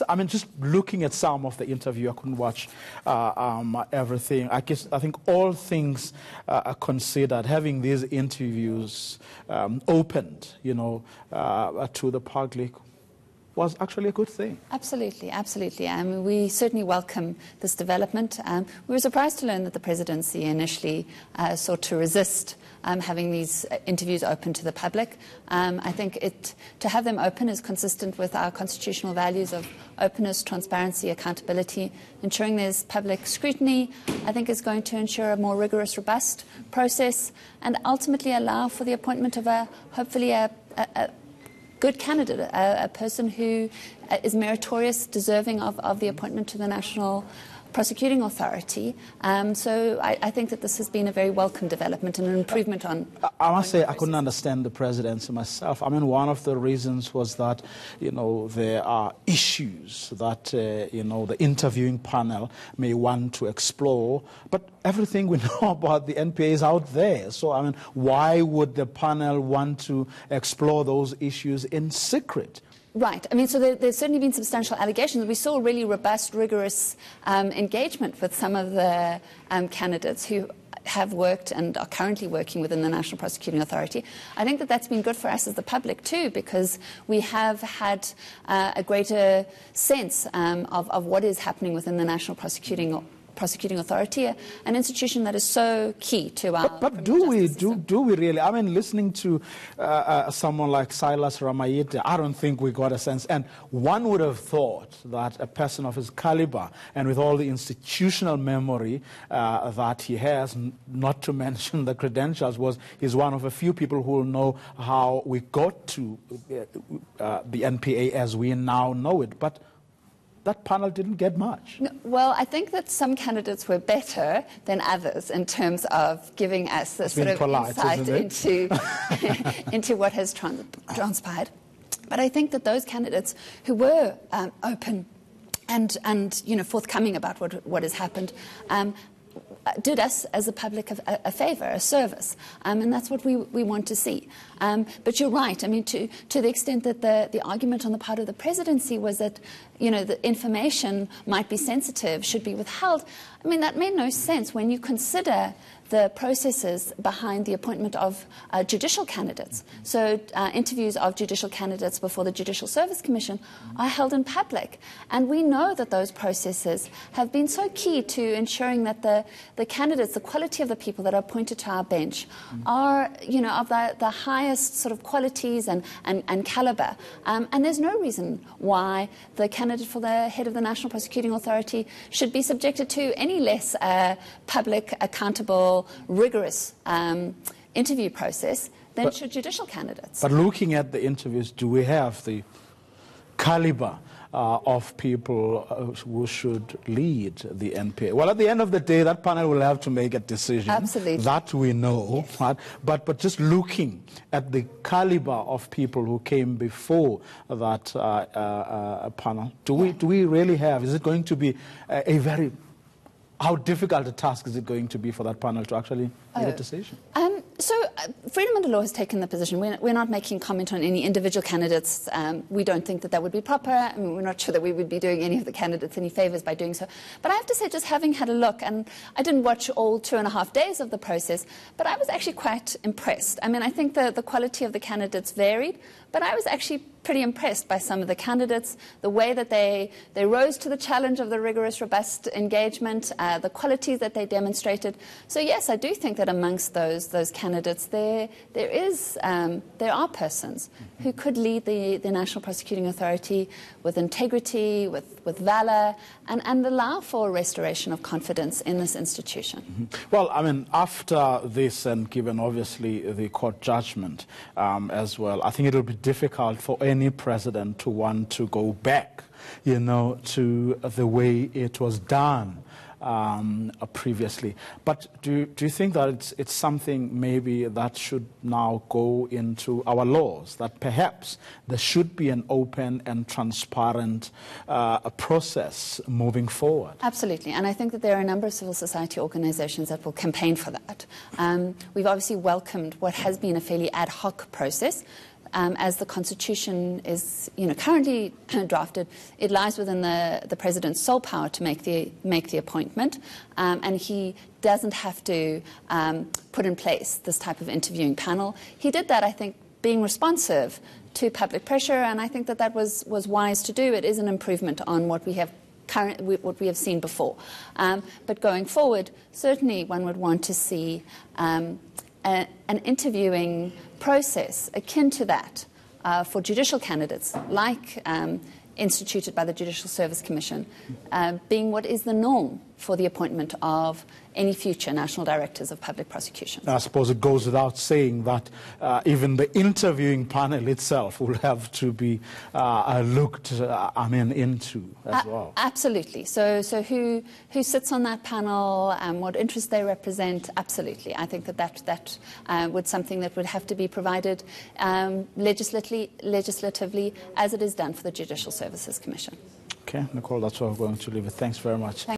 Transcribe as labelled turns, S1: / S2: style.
S1: I mean, just looking at some of the interview, I couldn't watch everything. I think all things considered, having these interviews opened, to the public was actually a good thing.
S2: Absolutely, absolutely. We certainly welcome this development. We were surprised to learn that the presidency initially sought to resist having these interviews open to the public. I think to have them open is consistent with our constitutional values of openness, transparency, accountability. Ensuring there's public scrutiny, I think, is going to ensure a more rigorous, robust process and ultimately allow for the appointment of hopefully a good candidate, a person who is meritorious, deserving of the appointment to the National Prosecuting Authority. So I think that this has been a very welcome development and an improvement on...
S1: I must say I couldn't understand the presidency myself. I mean, one of the reasons was that, there are issues that, the interviewing panel may want to explore, but everything we know about the NPA is out there. So, I mean, why would the panel want to explore those issues in secret?
S2: Right. I mean, so there's certainly been substantial allegations. We saw really robust, rigorous engagement with some of the candidates who have worked and are currently working within the National Prosecuting Authority. I think that that's been good for us as the public too, because we have had a greater sense of what is happening within the National Prosecuting Authority, an institution that is so key to our...
S1: But do we really? I mean, listening to someone like Silas Ramayete, I don't think we got a sense. And one would have thought that a person of his caliber and with all the institutional memory that he has, not to mention the credentials, is one of a few people who will know how we got to the NPA as we now know it. But that panel didn't get much.
S2: No, well, I think that some candidates were better than others in terms of giving us the sort of insight into what has transpired. But I think that those candidates who were open and forthcoming about what has happened did us as a public a favour, a service, and that's what we want to see. But you're right. I mean, to the extent that the argument on the part of the presidency was that the information might be sensitive, should be withheld. I mean, that made no sense when you consider the processes behind the appointment of judicial candidates. So interviews of judicial candidates before the Judicial Service Commission are held in public. And we know that those processes have been so key to ensuring that the candidates, the quality of the people that are appointed to our bench are, of the highest sort of qualities and calibre. And there's no reason why the candidate for the head of the National Prosecuting Authority should be subjected to any less public, accountable, rigorous interview process than should judicial candidates.
S1: But looking at the interviews, do we have the caliber of people who should lead the NPA? Well, at the end of the day, that panel will have to make a decision.
S2: Absolutely.
S1: That we know. Yes. Right? But just looking at the caliber of people who came before that panel, do we really have? Is it going to be a very... How difficult a task is it going to be for that panel to actually make a decision?
S2: So Freedom Under Law has taken the position. We're not making comment on any individual candidates. We don't think that would be proper. I mean, we're not sure that we would be doing any of the candidates any favours by doing so. But I have to say, just having had a look, and I didn't watch all 2.5 days of the process, but I was actually quite impressed. I mean, I think the quality of the candidates varied, but I was actually pretty impressed by some of the candidates, the way that they rose to the challenge of the rigorous, robust engagement, the qualities that they demonstrated. So yes, I do think that amongst those candidates, there are persons who could lead the National Prosecuting Authority with integrity, with valour, and allow for a restoration of confidence in this institution.
S1: Mm-hmm. Well, I mean, after this, and given obviously the court judgment as well, I think it will be difficult for any president to want to go back, to the way it was done previously. But do you think that it's something maybe that should now go into our laws, that perhaps there should be an open and transparent process moving forward?
S2: Absolutely, and I think that there are a number of civil society organisations that will campaign for that. We've obviously welcomed what has been a fairly ad hoc process. as the Constitution is currently drafted, it lies within the President's sole power to make the appointment, and he doesn't have to put in place this type of interviewing panel. He did that, I think, being responsive to public pressure, and I think that was wise to do. It is an improvement on what we have seen before. But going forward, certainly one would want to see an interviewing process akin to that for judicial candidates, like instituted by the Judicial Service Commission, being what is the norm for the appointment of any future national directors of public prosecution.
S1: I suppose it goes without saying that even the interviewing panel itself will have to be looked into as well.
S2: Absolutely. So who sits on that panel, what interests they represent, absolutely. I think that would something that would have to be provided legislatively as it is done for the Judicial Services Commission.
S1: Okay, Nicole, that's where we're going to leave it. Thanks very much.